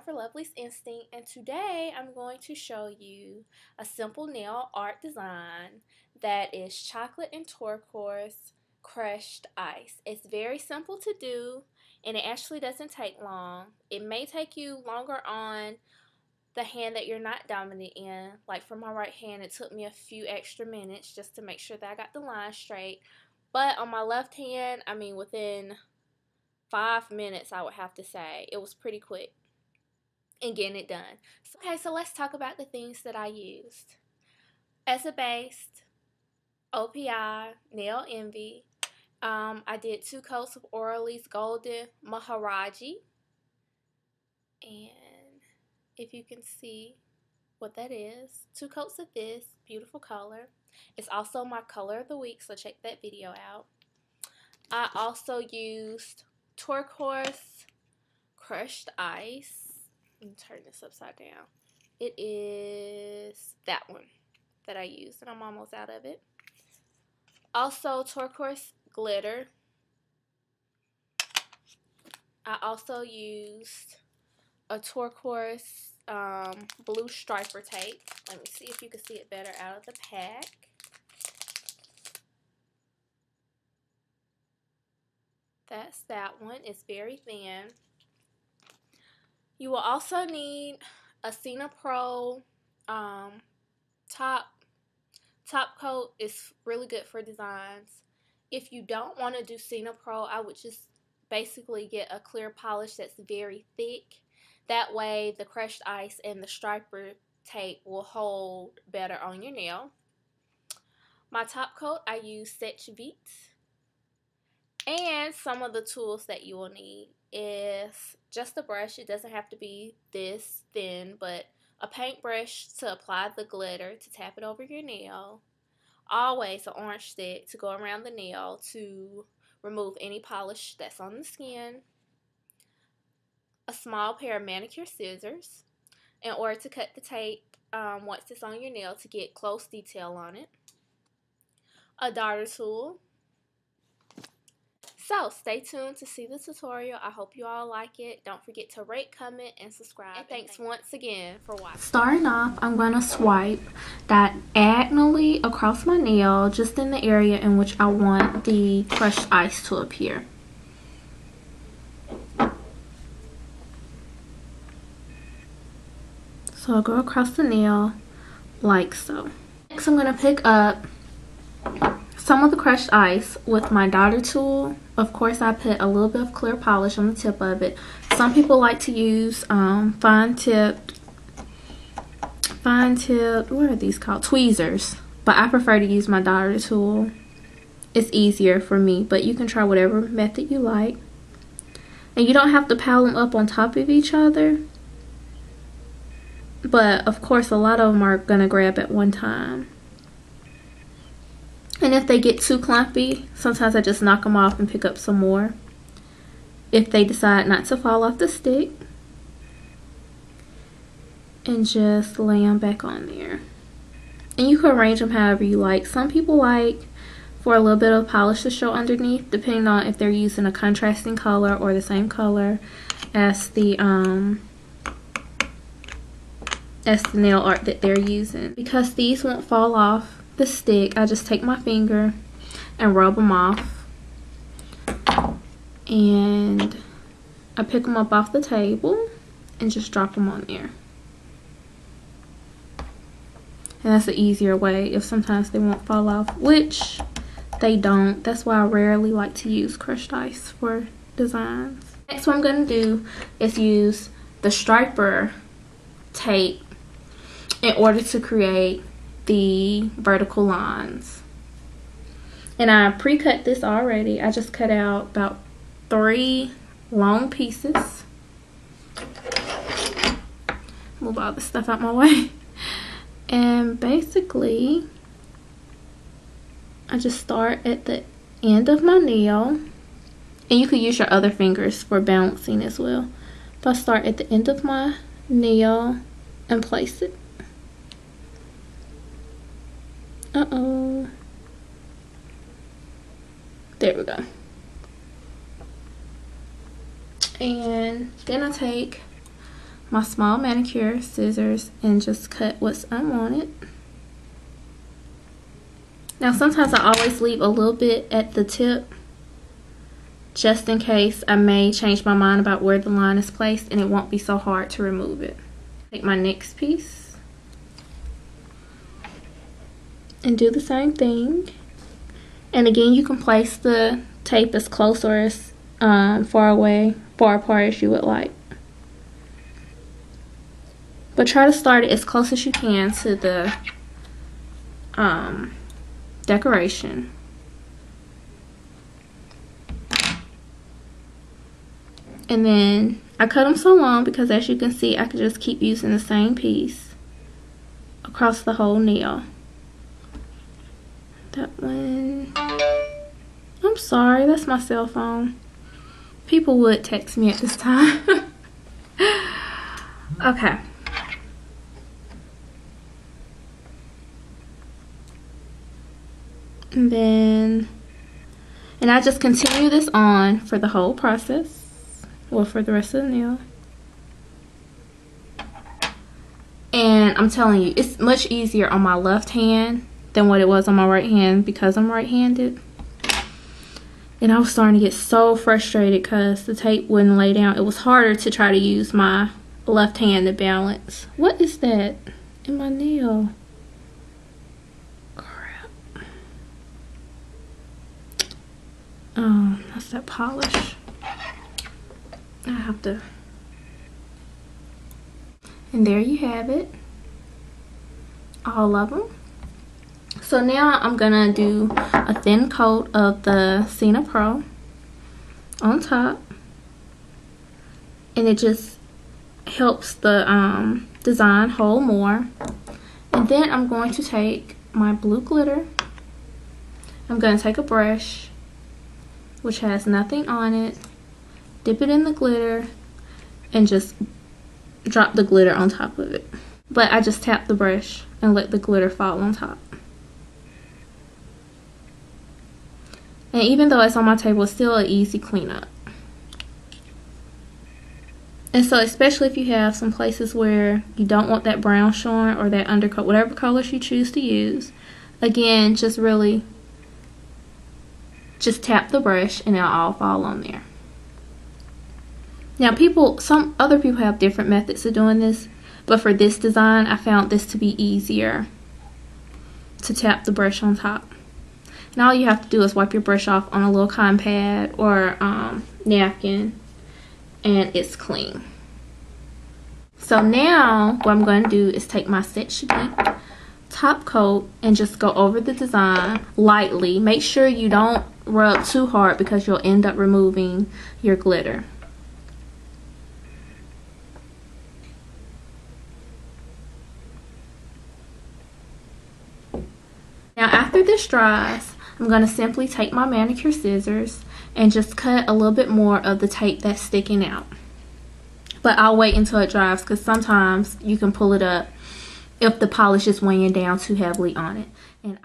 for Lovely's Instinct, and today I'm going to show you a simple nail art design that is chocolate and turquoise crushed ice. It's very simple to do, and it actually doesn't take long. It may take you longer on the hand that you're not dominant in. Like for my right hand, it took me a few extra minutes just to make sure that I got the line straight. But on my left hand, I mean within 5 minutes, I would have to say. It was pretty quick in getting it done. So let's talk about the things that I used. As a base, OPI Nail Envy. I did 2 coats of Orly's Golden Maharaja. And if you can see what that is, 2 coats of this beautiful color. It's also my color of the week, so check that video out. I also used Turquoise Crushed Ice. Let me turn this upside down. It is that one that I used, and I'm almost out of it. Also, Turquoise Glitter. I also used a turquoise blue striper tape. Let me see if you can see it better out of the pack. That's that one. It's very thin. You will also need a Cina Pro Top Coat. It's really good for designs. If you don't want to do Cina Pro, I would just basically get a clear polish that's very thick. That way the crushed ice and the striper tape will hold better on your nail. My top coat, I use Seche Vite. And some of the tools that you will need is just a brush. It doesn't have to be this thin, but a paintbrush to apply the glitter, to tap it over your nail. Always an orange stick to go around the nail to remove any polish that's on the skin. A small pair of manicure scissors in order to cut the tape once it's on your nail to get close detail on it. A daughter tool. So, stay tuned to see the tutorial. I hope you all like it. Don't forget to rate, comment, and subscribe. And thanks once again for watching. Starting off, I'm going to swipe diagonally across my nail, just in the area in which I want the crushed ice to appear. So I'll go across the nail like so. Next, I'm going to pick up some of the crushed ice with my daughter tool. Of course, I put a little bit of clear polish on the tip of it. Some people like to use fine tipped, what are these called? Tweezers. But I prefer to use my daughter tool. It's easier for me, but you can try whatever method you like. And you don't have to pile them up on top of each other. But of course, a lot of them are gonna grab at one time. And if they get too clumpy, sometimes I just knock them off and pick up some more. If they decide not to fall off the stick. And just lay them back on there. And you can arrange them however you like. Some people like for a little bit of polish to show underneath, depending on if they're using a contrasting color or the same color as the nail art that they're using. Because these won't fall off the stick, I just take my finger and rub them off, and I pick them up off the table and just drop them on there. And that's the easier way if sometimes they won't fall off, which they don't. That's why I rarely like to use crushed ice for designs. Next, what I'm going to do is use the striper tape in order to create the vertical lines. And I pre-cut this already. I just cut out about 3 long pieces. Move all the stuff out my way. And basically, I just start at the end of my nail. And you could use your other fingers for balancing as well. But I start at the end of my nail and place it. There we go. And then I take my small manicure scissors and just cut what's unwanted. Now sometimes I always leave a little bit at the tip just in case I may change my mind about where the line is placed and it won't be so hard to remove it. Take my next piece and do the same thing. And again, you can place the tape as close or as far apart as you would like. But try to start it as close as you can to the decoration. And then I cut them so long because, as you can see, I could just keep using the same piece across the whole nail. That one. I'm sorry, that's my cell phone. People would text me at this time. Okay. And I just continue this on for the whole process. Well, for the rest of the nail. And I'm telling you, it's much easier on my left hand than what it was on my right hand because I'm right-handed. And I was starting to get so frustrated because the tape wouldn't lay down. It was harder to try to use my left hand to balance. What is that in my nail? Crap. Oh, that's that polish. I have to. And there you have it. All of them. So now I'm gonna do a thin coat of the Cina Pro on top. And it just helps the design hold more. And then I'm going to take my blue glitter. I'm gonna take a brush which has nothing on it, dip it in the glitter, and just drop the glitter on top of it. But I just tap the brush and let the glitter fall on top. And even though it's on my table, it's still an easy cleanup. And so especially if you have some places where you don't want that brown showing or that undercoat, whatever colors you choose to use, again, just tap the brush and it'll all fall on there. Now some other people have different methods of doing this, but for this design, I found this to be easier to tap the brush on top. And all you have to do is wipe your brush off on a little cotton pad or napkin, and it's clean. So now what I'm going to do is take my Seche top coat and just go over the design lightly. Make sure you don't rub too hard because you'll end up removing your glitter. Now after this dries, I'm going to simply take my manicure scissors and just cut a little bit more of the tape that's sticking out. But I'll wait until it dries because sometimes you can pull it up if the polish is weighing down too heavily on it. And